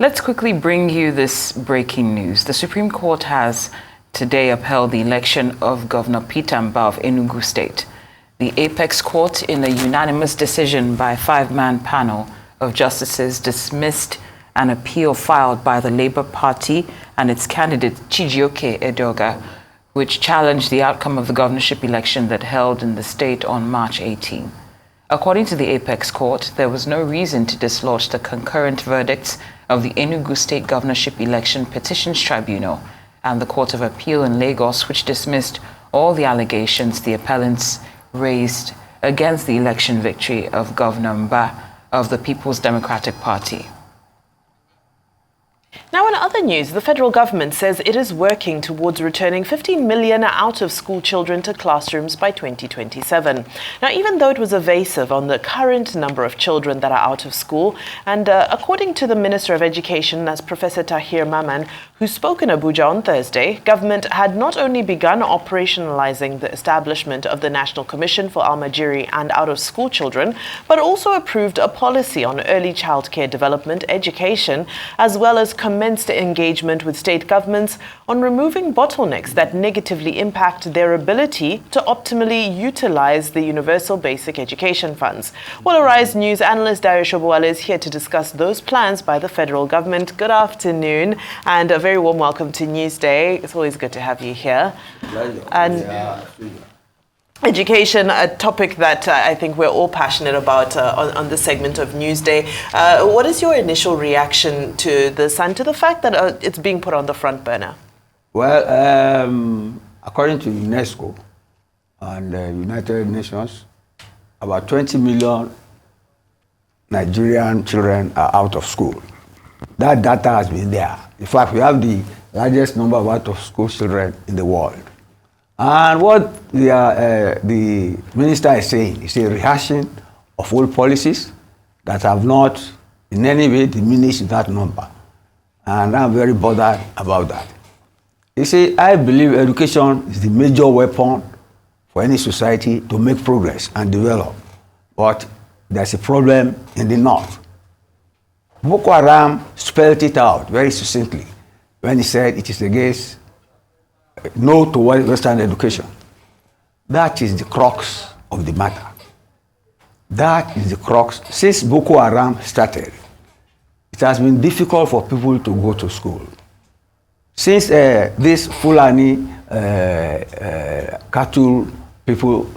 Let's quickly bring you this breaking news. The Supreme Court has today upheld the election of Governor Peter Mbah of Enugu State. The Apex Court, in a unanimous decision by a 5-man panel of justices, dismissed an appeal filed by the Labour Party and its candidate Chijioke Edoga, which challenged the outcome of the governorship election that held in the state on March 18. According to the Apex Court, there was no reason to dislodge the concurrent verdicts of the Enugu State Governorship Election Petitions Tribunal and the Court of Appeal in Lagos, which dismissed all the allegations the appellants raised against the election victory of Governor Mbah of the People's Democratic Party. Now, in other news, the federal government says it is working towards returning 15 million out-of-school children to classrooms by 2027. Now, even though it was evasive on the current number of children that are out of school, and according to the Minister of Education, that's Professor Tahir Maman, who spoke in Abuja on Thursday, government had not only begun operationalizing the establishment of the National Commission for Almajiri and out-of-school children, but also approved a policy on early childcare development, education, as well as commenced engagement with state governments on removing bottlenecks that negatively impact their ability to optimally utilize the universal basic education funds. Well, Arise News analyst Dayo Sobowale is here to discuss those plans by the federal government. Good afternoon and a very warm welcome to Newsday. It's always good to have you here. And education, a topic that I think we're all passionate about on this segment of Newsday. What is your initial reaction to this and to the fact that it's being put on the front burner? Well, according to UNESCO and the United Nations, about 20 million Nigerian children are out of school. That data has been there. In fact, we have the largest number of out-of-school children in the world. And what the minister is saying is a rehashing of old policies that have not in any way diminished that number. And I'm very bothered about that. You see, I believe education is the major weapon for any society to make progress and develop. But there's a problem in the north. Boko Haram spelled it out very succinctly when he said it is against no to Western education. That is the crux of the matter. That is the crux. Since Boko Haram started, it has been difficult for people to go to school. Since this Fulani cattle people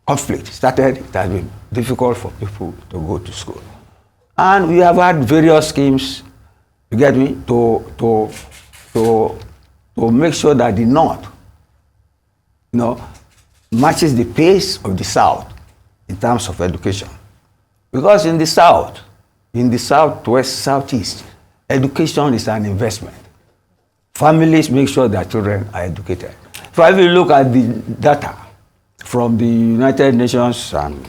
conflict started, it has been difficult for people to go to school. And we have had various schemes, you get me, to make sure that the North, matches the pace of the South in terms of education. Because in the South, in the Southwest, Southeast, education is an investment. Families make sure their children are educated. So if you look at the data from the United Nations and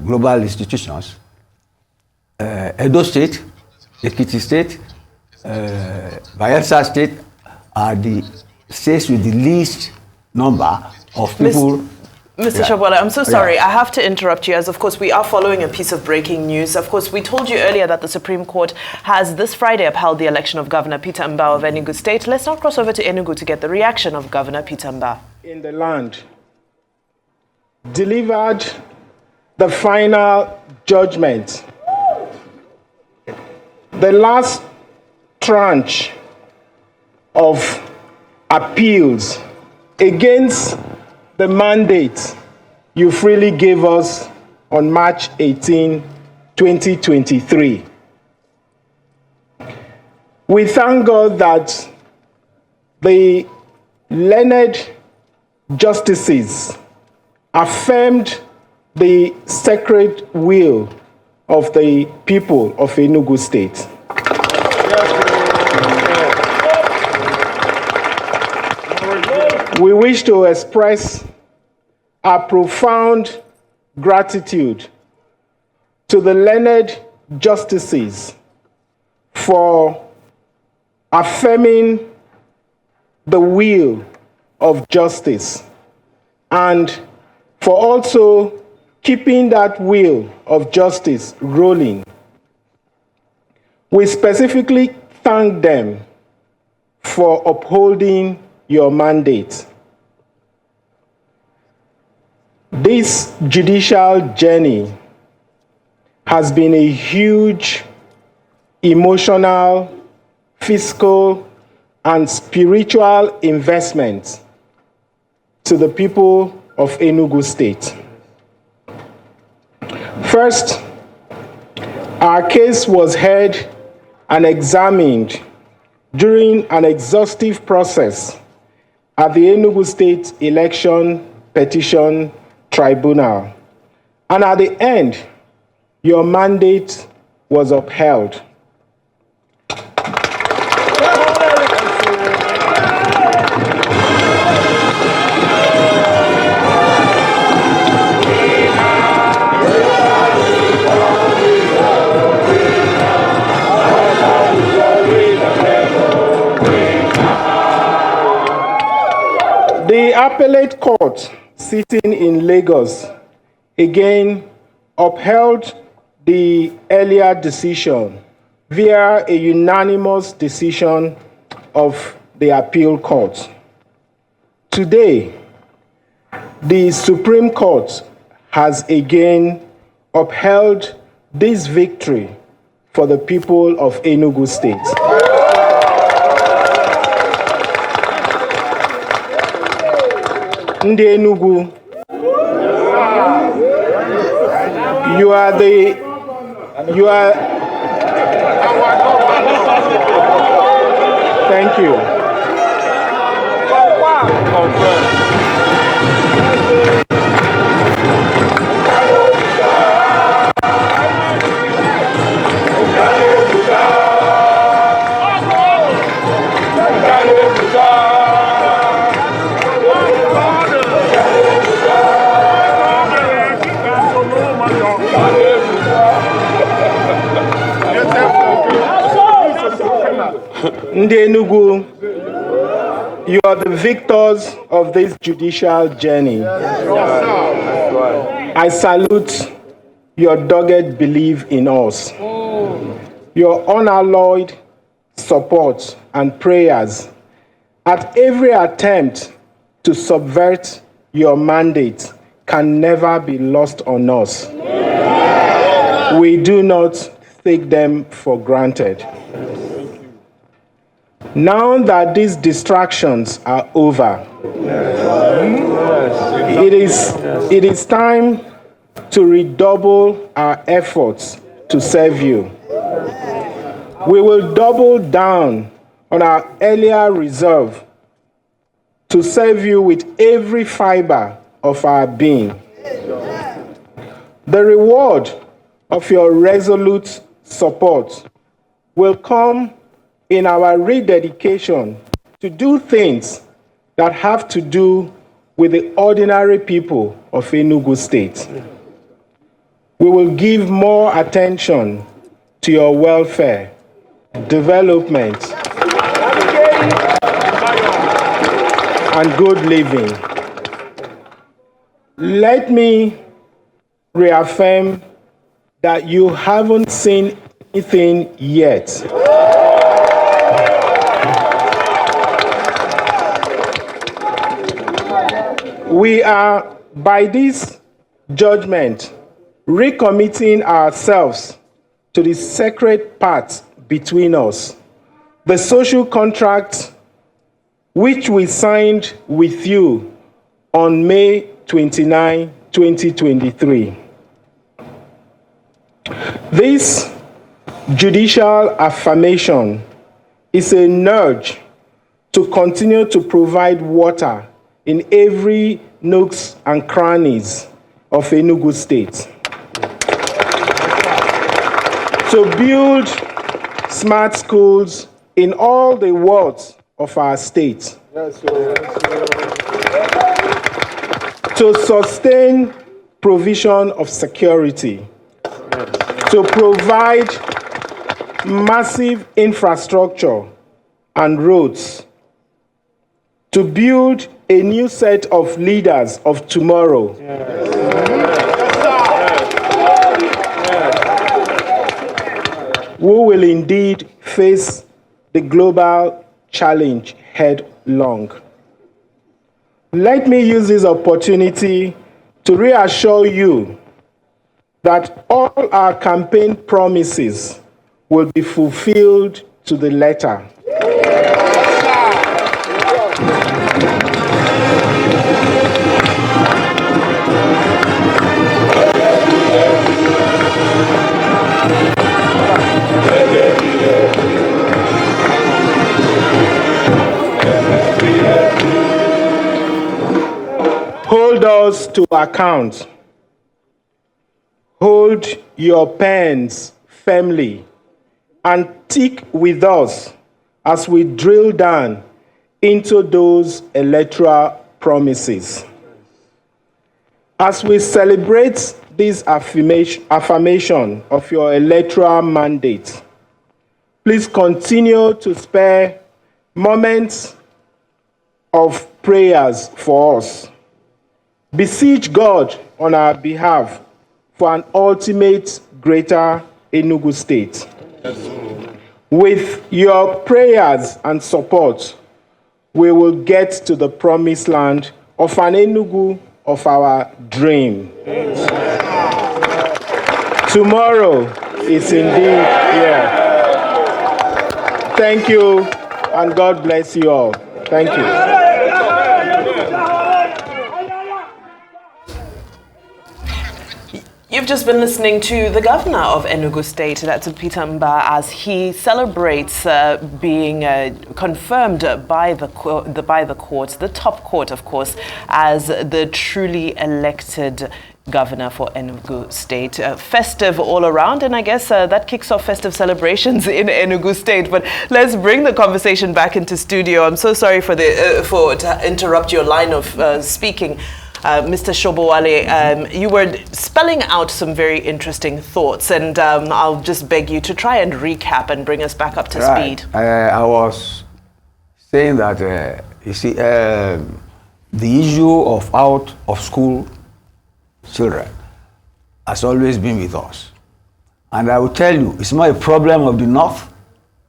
global institutions, Edo State, Ekiti State, Bayelsa State are the states with the least number of people. Mr. Sobowale, I'm so sorry. I have to interrupt you as, of course, we are following a piece of breaking news. Of course, we told you earlier that the Supreme Court has this Friday upheld the election of Governor Peter Mbah of Enugu State. Let's now cross over to Enugu to get the reaction of Governor Peter Mbah. In the land, delivered the final judgment. The last tranche of appeals against the mandate you freely gave us on March 18, 2023. We thank God that the learned justices affirmed the sacred will of the people of Enugu State. We wish to express our profound gratitude to the learned justices for affirming the will of justice and for also keeping that will of justice rolling. We specifically thank them for upholding your mandate. This judicial journey has been a huge emotional, fiscal, and spiritual investment to the people of Enugu State. First, our case was heard and examined during an exhaustive process at the Enugu State Election Petition Tribunal. And at the end, your mandate was upheld. The appellate court sitting in Lagos again upheld the earlier decision via a unanimous decision of the appeal court. Today, the Supreme Court has again upheld this victory for the people of Enugu State. Ndi Enugu, you are, thank you. Ndi Enugu, you are the victors of this judicial journey. I salute your dogged belief in us, your unalloyed support and prayers at every attempt to subvert your mandate can never be lost on us. We do not take them for granted. Now that these distractions are over, it is time to redouble our efforts to serve you. We will double down on our earlier resolve to serve you with every fiber of our being. The reward of your resolute support will come in our rededication to do things that have to do with the ordinary people of Enugu State. We will give more attention to your welfare, development, and good living. Let me reaffirm that you haven't seen anything yet. We are, by this judgment, recommitting ourselves to the sacred pact between us, the social contract which we signed with you on May 29, 2023. This judicial affirmation is a nudge to continue to provide water in every nooks and crannies of Enugu State, to build smart schools in all the wards of our state, to sustain provision of security, to provide massive infrastructure and roads, to build a new set of leaders of tomorrow. who will indeed face the global challenge head-long. Let me use this opportunity to reassure you that all our campaign promises will be fulfilled to the letter. Hold us to account. Hold your pens firmly and tick with us as we drill down into those electoral promises. As we celebrate this affirmation of your electoral mandate, please continue to spare moments of prayers for us. Beseech God on our behalf for an ultimate greater Enugu state. With your prayers and support, we will get to the promised land of an Enugu of our dream. Tomorrow is indeed here. Thank you, and God bless you all. Thank you. You've just been listening to the governor of Enugu State, that's Peter Mbah, as he celebrates being confirmed by the court, the top court, of course, as the truly elected governor for Enugu State. Festive all around, and I guess that kicks off festive celebrations in Enugu State. But let's bring the conversation back into studio. I'm so sorry for to interrupt your line of speaking. Mr. Sobowale, you were spelling out some very interesting thoughts, and I'll just beg you to try and recap and bring us back up to speed. I was saying that, you see, the issue of out of school children has always been with us. And I will tell you, it's more a problem of the North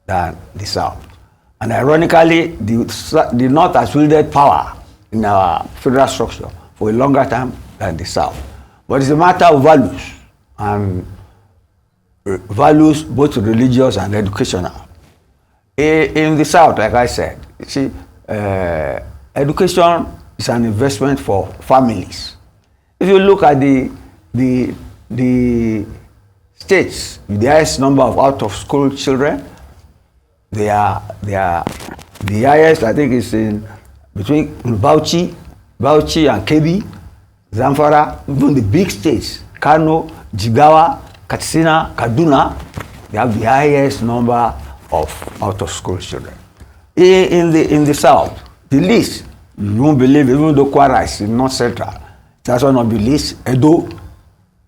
than the South. And ironically, the North has wielded power in our federal structure for a longer time than the South. But it's a matter of values, and values both religious and educational. In the South, like I said, you see, education is an investment for families. If you look at the states with the highest number of out-of-school children, they are the highest, I think, is in between Bauchi and Kebbi, Zamfara, even the big states, Kano, Jigawa, Katsina, Kaduna, they have the highest number of out-of-school children. In the South, the least, you won't believe, even though Kwara is in North Central, that's one of the least, Edo,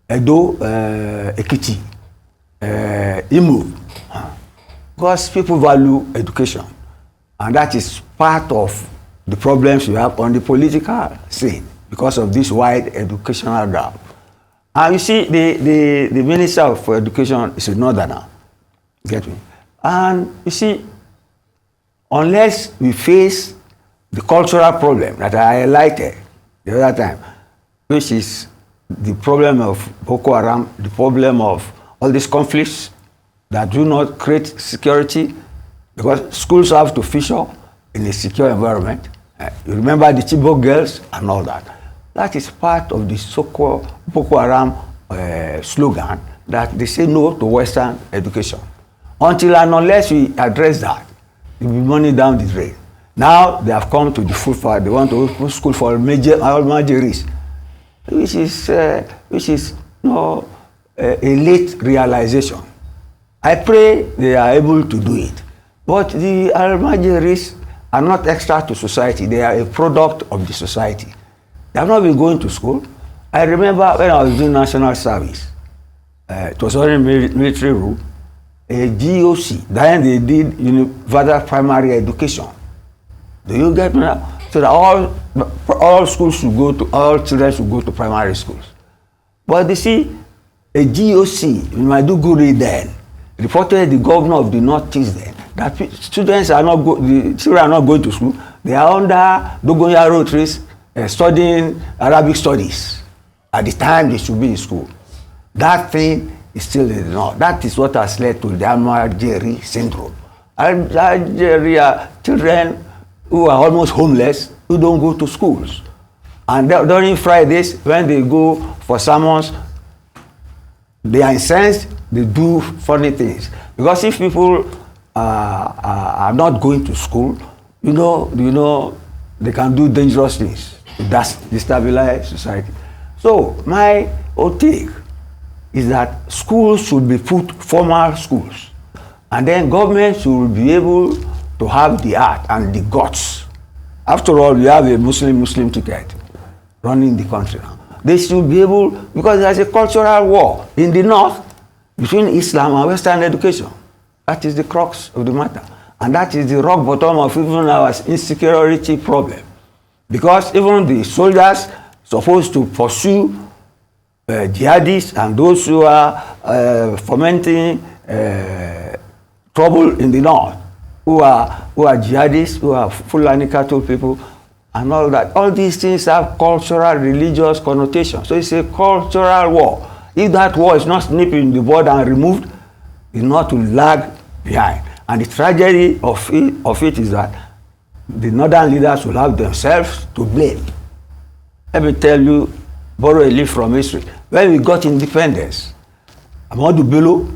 Ekiti, Imo. Because people value education, and that is part of the problems you have on the political scene because of this wide educational gap. And you see, the Minister for Education is a northerner, get me? And you see, unless we face the cultural problem that I highlighted the other time, which is the problem of Boko Haram, the problem of all these conflicts that do not create security, because schools have to feature in a secure environment. You remember the Chibok girls and all that. That is part of the so-called Boko Haram slogan that they say no to Western education. Until and unless we address that, there will be money down the drain. Now they have come to the full far. They want to open school for Almajiris, which is a late realization. I pray they are able to do it. But the Almajiris are not extra to society. They are a product of the society. They have not been going to school. I remember when I was doing national service, it was already military rule, a GOC, then they did universal primary education. Do you get me now? So that all schools should go to, all children should go to primary schools. But you see, a GOC in Maiduguri then reported the governor of the Northeast then that students are not the children are not going to school. They are under Dogoyaro trees studying Arabic studies at the time they should be in school. That thing is still in the north. That is what has led to the Almajiri syndrome. Almajiri are children who are almost homeless, who don't go to schools. And during Fridays, when they go for sermons, they are incensed, they do funny things. Because if people are not going to school, you know, they can do dangerous things to destabilize society. So my whole take is that schools should be put formal schools, and then government should be able to have the heart and the guts. After all, we have a Muslim ticket running the country now. They should be able, because there's a cultural war in the north between Islam and Western education. That is the crux of the matter. And that is the rock bottom of even our insecurity problem. Because even the soldiers supposed to pursue jihadists and those who are fomenting trouble in the north, who are jihadists, who are Fulani cattle people, and all that. All these things have cultural, religious connotations. So it's a cultural war. If that war is not nipped in the bud and removed, it's not to lag behind. And the tragedy of it is that the northern leaders will have themselves to blame. Let me tell you, borrow a leaf from history. When we got independence, Ahmadu Bello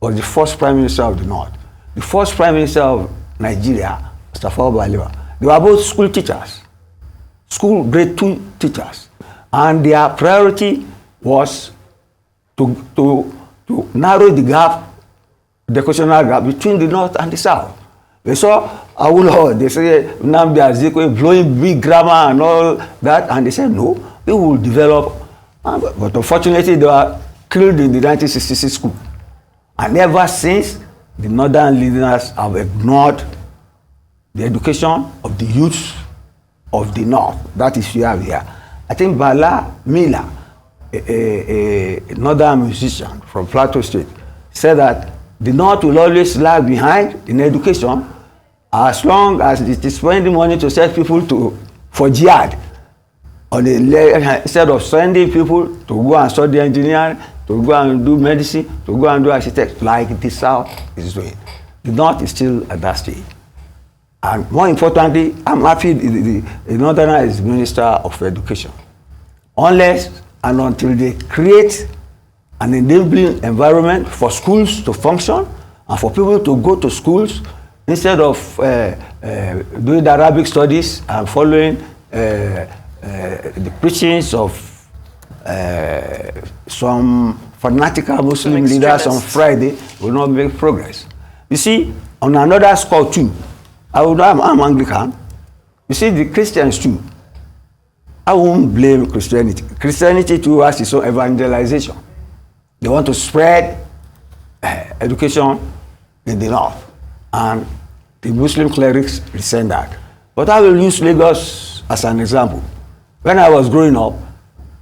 was the first prime minister of the north. The first prime minister of Nigeria, Sobowale, they were both school teachers, school grade 2 teachers. And their priority was to narrow the gap, the educational gap between the north and the south. They saw Awolowo, they say Nnamdi Azikiwe blowing big grammar and all that, and they said no, we will develop. But unfortunately, they were killed in the 1966 coup. And ever since, the northern leaders have ignored the education of the youth of the north. That is where we are. I think Bala Miller, a northern musician from Plateau State, said that the north will always lag behind in education as long as it is spending money to send people for jihad. Instead of sending people to go and study engineering, to go and do medicine, to go and do architecture, like the south is doing. The north is still at that stage. And more importantly, I'm happy the northerner is Minister of Education. Unless and until they create an enabling environment for schools to function and for people to go to schools instead of doing the Arabic studies and following the preachings of some fanatical Muslim leaders on Friday, will not make progress. You see, on another score too, I'm Anglican. You see, the Christians too, I won't blame Christianity. Christianity too has its own evangelization. They want to spread education in the north, and the Muslim clerics resent that. But I will use Lagos as an example. When I was growing up,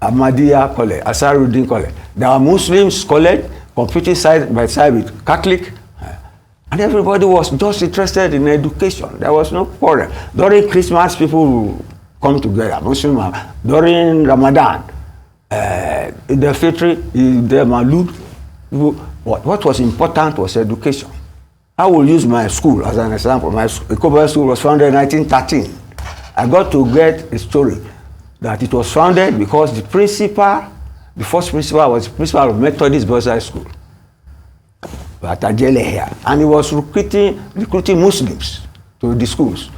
Ahmadiyya College, Asaruddin College, there were Muslims college competing side by side with Catholic, and everybody was just interested in education. There was no quarrel. During Christmas, people will come together, Muslim. During Ramadan, the Fitri, the Malud, what was important was education. I will use my school as an example. My Ikoba school was founded in 1913. I got to get a story that it was founded because the first principal was the principal of Methodist Boys' School at Ajele here, and he was recruiting Muslims to the schools.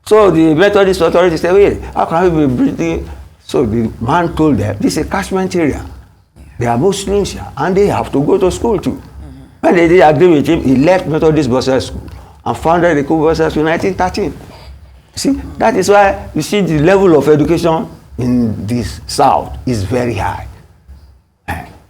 So the Methodist authorities said, wait, how can we be breeding? So the man told them, this is a catchment area. There are Muslims here, and they have to go to school too. When they did agree with him, he left Methodist Boys' School and founded the Boys' School in 1913. See, that is why you see the level of education in this south is very high.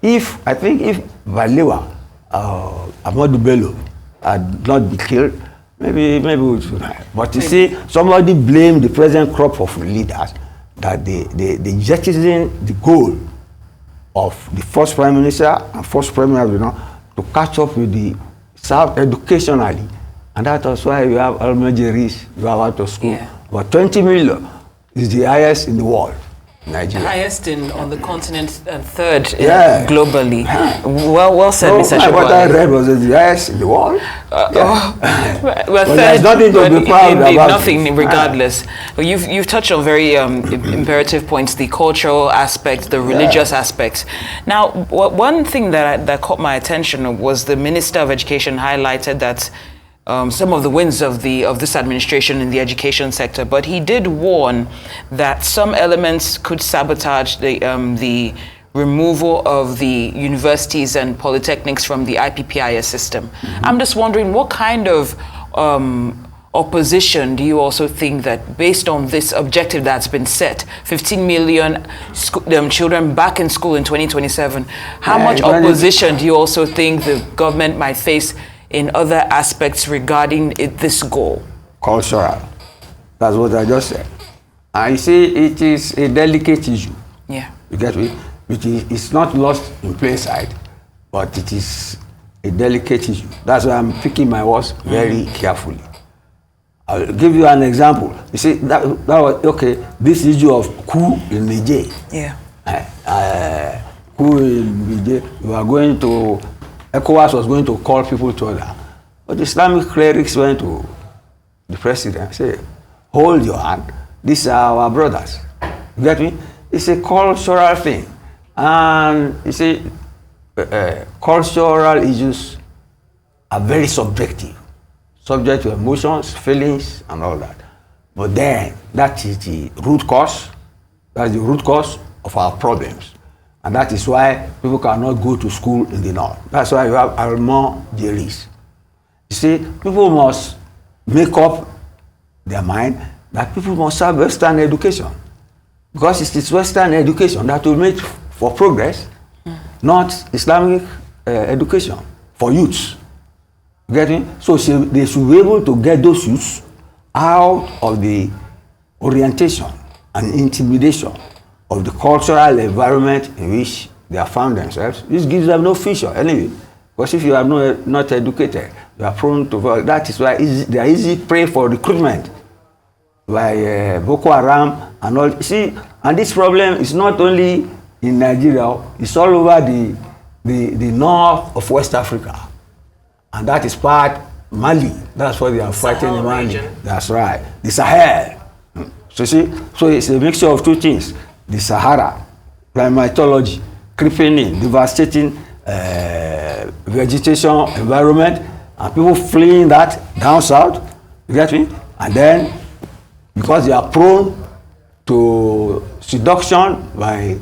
I think if Balewa, Ahmadu Bello had not been killed, maybe we should have. But you see, somebody blamed the present crop of leaders that they jettison the goal of the first prime minister and first premier, to catch up with the served educationally. And that's why you have Almajiris, you have out of school. Yeah. But 20 million is the highest in the world, Nigeria. Highest on the continent and third globally. Well said, Mr. Sobowale. What I read was the highest in the world. Well, But there's nothing to be proud about. Nothing, regardless. But you've touched on very imperative points: the cultural aspect, the religious aspects. Now, one thing that caught my attention was the Minister of Education highlighted that some of the wins of this administration in the education sector, but he did warn that some elements could sabotage the removal of the universities and polytechnics from the IPPIS system. Mm-hmm. I'm just wondering, what kind of opposition do you also think that, based on this objective that's been set, 15 million children back in school in 2027, how much opposition do you also think the government might face in other aspects regarding this goal? Cultural. That's what I just said. I see it is a delicate issue. Yeah. You get me? It's not lost in plain sight, but it is a delicate issue. That's why I'm picking my words very carefully. I'll give you an example. You see, that was, okay, this issue of coup in Niger. Yeah. Coup in Niger, we are going to, ECOWAS was going to call people to order. But the Islamic clerics went to the president and said, hold your hand, these are our brothers. You get me? It's a cultural thing. And you see, cultural issues are very subjective, subject to emotions, feelings, and all that. But then, that is the root cause, that's the root cause of our problems. And that is why people cannot go to school in the north. That's why you have Almajiris. You see, people must make up their mind that people must have Western education. Because it is Western education that will make for progress, not Islamic education for youths. Get me? So they should be able to get those youths out of the orientation and intimidation of the cultural environment in which they have found themselves. This gives them no future anyway. Because if you are not educated, you are prone to, that is why they are easy prey for recruitment by Boko Haram and all. See, and this problem is not only in Nigeria, it's all over the north of West Africa. And that is part Mali. That's why they are fighting in Mali. Region. That's right. The Sahel. So see, so it's a mixture of two things. The Sahara, climatology, creeping in, devastating vegetation environment, and people fleeing that down south, you get me? And then, because they are prone to seduction by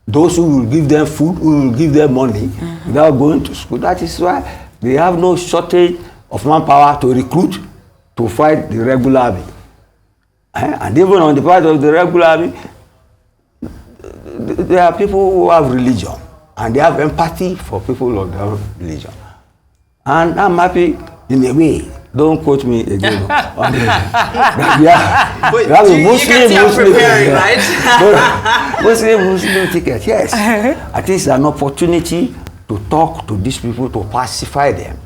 those who will give them food, who will give them money without going to school, that is why they have no shortage of manpower to recruit to fight the regular army. And even on the part of the regular army, there are people who have religion and they have empathy for people of their religion. And I'm happy in a way. Don't quote me again. But you have a Muslim ticket, right? Muslim ticket, yes. I think it's an opportunity to talk to these people, to pacify them,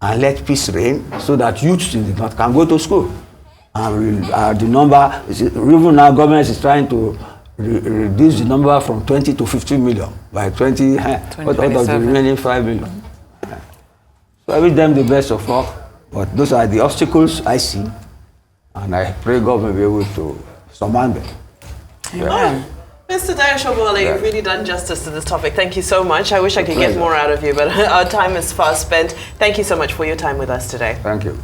and let peace reign, so that youths in the north can go to school. And the number, even now, government is trying to reduce the number from 20 to 15 million by 2027. Out of the remaining 5 million. So I wish them the best of luck, but those are the obstacles I see, and I pray God may be able to surmount them. Yeah. Mr. Dayo Sobowale, you've really done justice to this topic. Thank you so much. I wish I could get more out of you, but our time is fast spent. Thank you so much for your time with us today. Thank you.